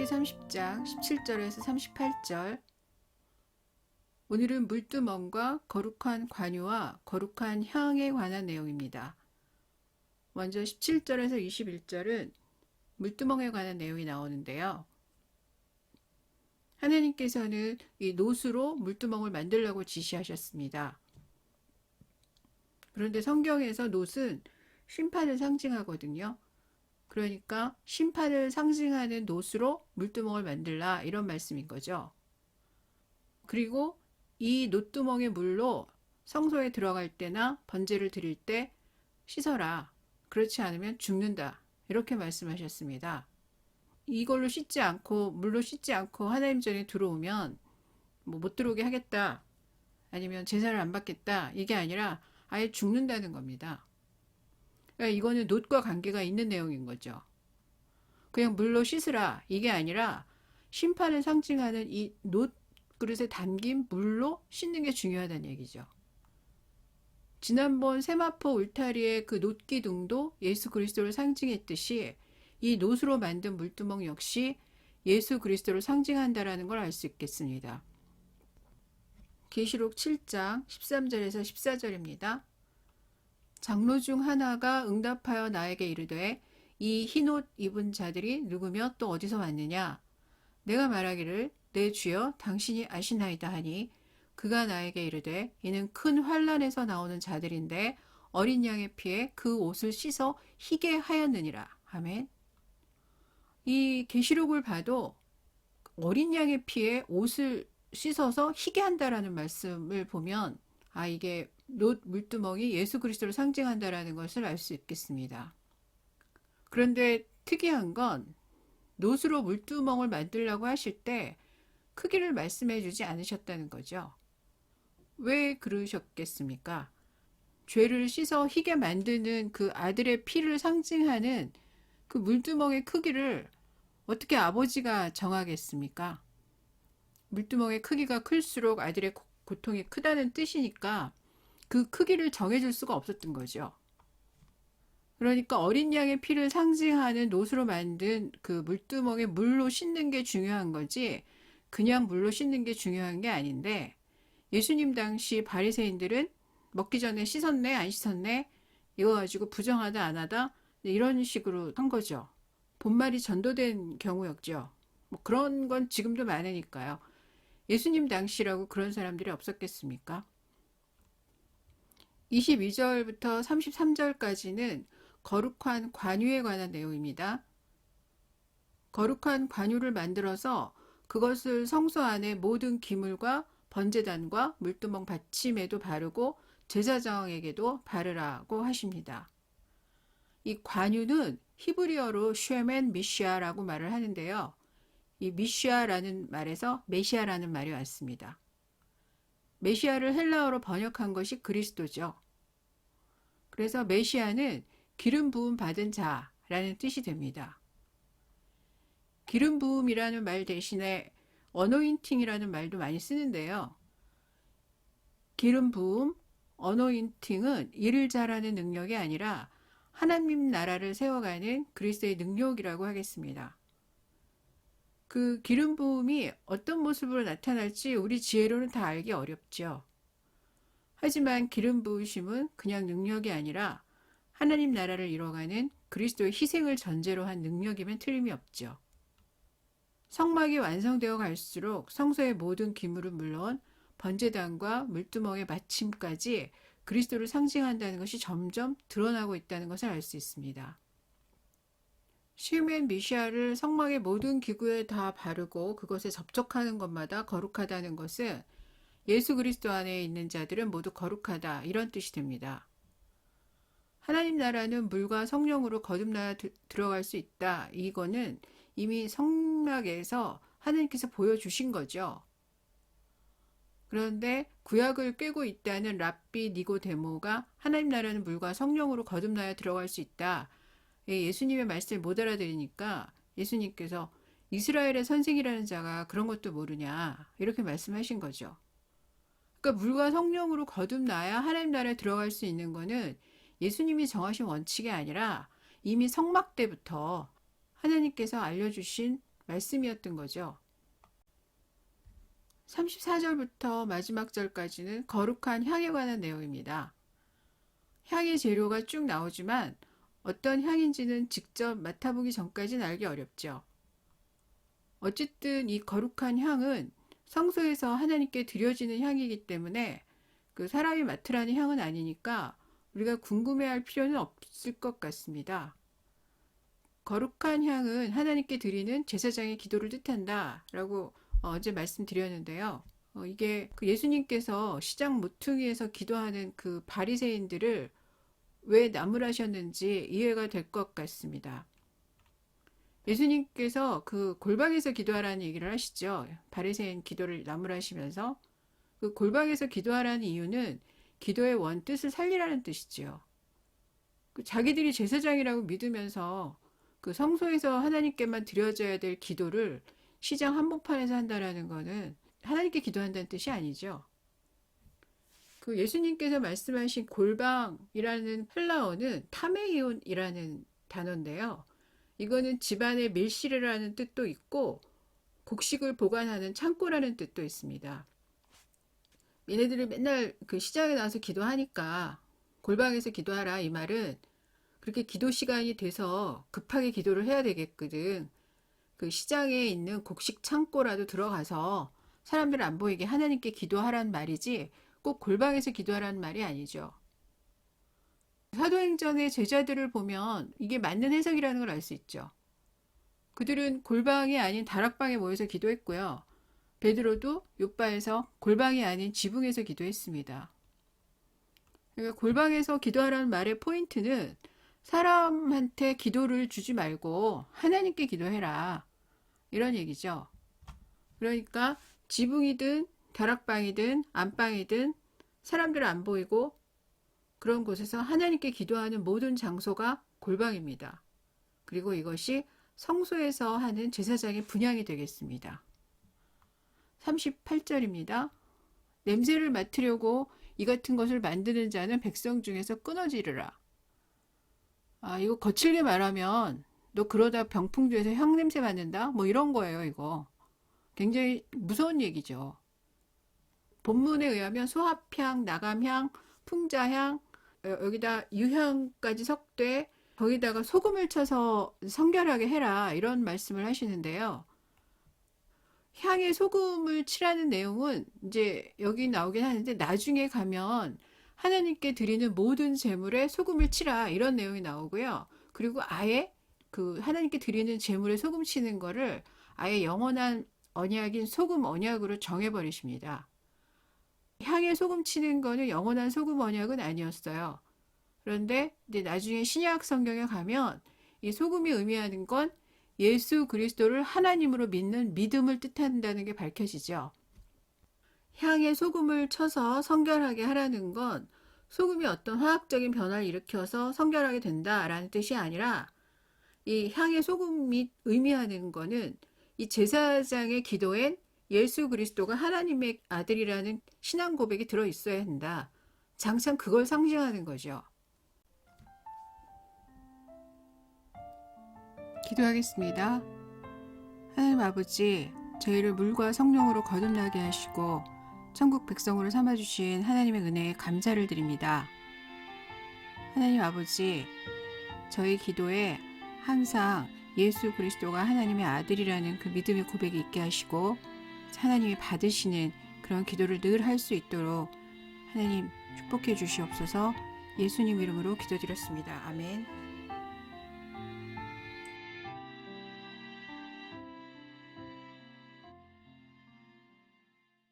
신명기 30장 17절에서 38절. 오늘은 물두멍과 거룩한 관유와 거룩한 향에 관한 내용입니다. 먼저 17절에서 21절은 물두멍에 관한 내용이 나오는데요. 하나님께서는 이 놋으로 물두멍을 만들라고 지시하셨습니다. 그런데 성경에서 놋은 심판을 상징하거든요. 그러니까 심판을 상징하는 놋으로 물두멍을 만들라, 이런 말씀인 거죠. 그리고 이 놋두멍의 물로 성소에 들어갈 때나 번제를 드릴 때 씻어라. 그렇지 않으면 죽는다. 이렇게 말씀하셨습니다. 이걸로 씻지 않고, 물로 씻지 않고 하나님 전에 들어오면 못 들어오게 하겠다, 아니면 제사를 안 받겠다, 이게 아니라 아예 죽는다는 겁니다. 그러니까 이거는 놋과 관계가 있는 내용인 거죠. 그냥 물로 씻으라, 이게 아니라 심판을 상징하는 이 놋 그릇에 담긴 물로 씻는 게 중요하다는 얘기죠. 지난번 세마포 울타리의 그 놋기둥도 예수 그리스도를 상징했듯이 이 놋으로 만든 물두멍 역시 예수 그리스도를 상징한다라는 걸 알 수 있겠습니다. 계시록 7장 13절에서 14절입니다. 장로 중 하나가 응답하여 나에게 이르되 이 흰옷 입은 자들이 누구며 또 어디서 왔느냐? 내가 말하기를 내 주여 당신이 아시나이다 하니 그가 나에게 이르되 이는 큰 환난에서 나오는 자들인데 어린 양의 피에 그 옷을 씻어 희게 하였느니라. 아멘. 이 계시록을 봐도 어린 양의 피에 옷을 씻어서 희게 한다라는 말씀을 보면 이게 놋 물두멍이 예수 그리스도를 상징한다라는 것을 알 수 있겠습니다. 그런데 특이한 건 놋으로 물두멍을 만들라고 하실 때 크기를 말씀해 주지 않으셨다는 거죠. 왜 그러셨겠습니까? 죄를 씻어 희게 만드는 그 아들의 피를 상징하는 그 물두멍의 크기를 어떻게 아버지가 정하겠습니까? 물두멍의 크기가 클수록 아들의 고통이 크다는 뜻이니까 그 크기를 정해줄 수가 없었던 거죠. 그러니까 어린 양의 피를 상징하는 놋으로 만든 그 물두멍에 물로 씻는 게 중요한 거지 그냥 물로 씻는 게 중요한 게 아닌데, 예수님 당시 바리새인들은 먹기 전에 씻었네 안 씻었네 이거 가지고 부정하다 안 하다 이런 식으로 한 거죠. 본말이 전도된 경우였죠. 그런 건 지금도 많으니까요. 예수님 당시라고 그런 사람들이 없었겠습니까? 22절부터 33절까지는 거룩한 관유에 관한 내용입니다. 거룩한 관유를 만들어서 그것을 성소 안에 모든 기물과 번제단과 물두멍 받침에도 바르고 제사장에게도 바르라고 하십니다. 이 관유는 히브리어로 쉐멘 미시아라고 말을 하는데요. 이 미시아라는 말에서 메시아라는 말이 왔습니다. 메시아를 헬라어로 번역한 것이 그리스도죠. 그래서 메시아는 기름 부음 받은 자라는 뜻이 됩니다. 기름 부음이라는 말 대신에 어노인팅이라는 말도 많이 쓰는데요. 기름 부음, 어노인팅은 일을 잘하는 능력이 아니라 하나님 나라를 세워가는 그리스도의 능력이라고 하겠습니다. 그 기름 부음이 어떤 모습으로 나타날지 우리 지혜로는 다 알기 어렵죠. 하지만 기름 부으심은 그냥 능력이 아니라 하나님 나라를 이뤄가는 그리스도의 희생을 전제로 한 능력이면 틀림이 없죠. 성막이 완성되어 갈수록 성소의 모든 기물은 물론 번제단과 물두멍의 받침까지 그리스도를 상징한다는 것이 점점 드러나고 있다는 것을 알 수 있습니다. 쉐멘 미시아를 성막의 모든 기구에 다 바르고 그것에 접촉하는 것마다 거룩하다는 것은 예수 그리스도 안에 있는 자들은 모두 거룩하다, 이런 뜻이 됩니다. 하나님 나라는 물과 성령으로 거듭나야 들어갈 수 있다. 이거는 이미 성막에서 하나님께서 보여주신 거죠. 그런데 구약을 꿰고 있다는 랍비 니고데모가 하나님 나라는 물과 성령으로 거듭나야 들어갈 수 있다. 예수님의 말씀을 못 알아들으니까 예수님께서 이스라엘의 선생이라는 자가 그런 것도 모르냐, 이렇게 말씀하신 거죠. 그러니까 물과 성령으로 거듭나야 하나님 나라에 들어갈 수 있는 거는 예수님이 정하신 원칙이 아니라 이미 성막 때부터 하나님께서 알려주신 말씀이었던 거죠. 34절부터 마지막 절까지는 거룩한 향에 관한 내용입니다. 향의 재료가 쭉 나오지만 어떤 향인지는 직접 맡아보기 전까지는 알기 어렵죠. 어쨌든 이 거룩한 향은 성소에서 하나님께 드려지는 향이기 때문에 그 사람이 맡으라는 향은 아니니까 우리가 궁금해할 필요는 없을 것 같습니다. 거룩한 향은 하나님께 드리는 제사장의 기도를 뜻한다라고 어제 말씀드렸는데요. 이게 그 예수님께서 시장 모퉁이에서 기도하는 그 바리새인들을 왜 나무라셨는지 이해가 될 것 같습니다. 예수님께서 그 골방에서 기도하라는 얘기를 하시죠. 바리새인 기도를 나무라시면서 그 골방에서 기도하라는 이유는 기도의 원뜻을 살리라는 뜻이지요. 자기들이 제사장이라고 믿으면서 그 성소에서 하나님께만 드려져야 될 기도를 시장 한복판에서 한다라는 것은 하나님께 기도한다는 뜻이 아니죠. 그 예수님께서 말씀하신 골방이라는 헬라어는 타메이온이라는 단어인데요. 이거는 집안의 밀실이라는 뜻도 있고 곡식을 보관하는 창고라는 뜻도 있습니다. 얘네들이 맨날 그 시장에 나와서 기도하니까 골방에서 기도하라 이 말은 그렇게 기도 시간이 돼서 급하게 기도를 해야 되겠거든. 그 시장에 있는 곡식 창고라도 들어가서 사람들 안 보이게 하나님께 기도하라는 말이지 꼭 골방에서 기도하라는 말이 아니죠. 사도행전의 제자들을 보면 이게 맞는 해석이라는 걸 알 수 있죠. 그들은 골방이 아닌 다락방에 모여서 기도했고요. 베드로도 욥바에서 골방이 아닌 지붕에서 기도했습니다. 그러니까 골방에서 기도하라는 말의 포인트는 사람한테 기도를 주지 말고 하나님께 기도해라. 이런 얘기죠. 그러니까 지붕이든 다락방이든 안방이든 사람들 안 보이고 그런 곳에서 하나님께 기도하는 모든 장소가 골방입니다. 그리고 이것이 성소에서 하는 제사장의 분향이 되겠습니다. 38절입니다. 냄새를 맡으려고 이 같은 것을 만드는 자는 백성 중에서 끊어지르라. 이거 거칠게 말하면 너 그러다 병풍주에서 향 냄새 맡는다? 뭐 이런 거예요, 이거. 굉장히 무서운 얘기죠. 본문에 의하면 소합향, 나감향, 풍자향, 여기다 유향까지 섞되 거기다가 소금을 쳐서 성결하게 해라 이런 말씀을 하시는데요. 향에 소금을 칠하는 내용은 이제 여기 나오긴 하는데 나중에 가면 하나님께 드리는 모든 제물에 소금을 치라 이런 내용이 나오고요. 그리고 아예 그 하나님께 드리는 제물에 소금 치는 거를 아예 영원한 언약인 소금 언약으로 정해버리십니다. 향에 소금 치는 거는 영원한 소금 언약은 아니었어요. 그런데 이제 나중에 신약 성경에 가면 이 소금이 의미하는 건 예수 그리스도를 하나님으로 믿는 믿음을 뜻한다는 게 밝혀지죠. 향에 소금을 쳐서 성결하게 하라는 건 소금이 어떤 화학적인 변화를 일으켜서 성결하게 된다라는 뜻이 아니라 이 향에 소금이 의미하는 거는 이 제사장의 기도엔 예수 그리스도가 하나님의 아들이라는 신앙 고백이 들어있어야 한다. 장참 그걸 상징하는 거죠. 기도하겠습니다. 하나님 아버지, 저희를 물과 성령으로 거듭나게 하시고 천국 백성으로 삼아주신 하나님의 은혜에 감사를 드립니다. 하나님 아버지, 저희 기도에 항상 예수 그리스도가 하나님의 아들이라는 그 믿음의 고백이 있게 하시고 하나님이 받으시는 그런 기도를 늘 할 수 있도록 하나님 축복해 주시옵소서. 예수님 이름으로 기도드렸습니다. 아멘.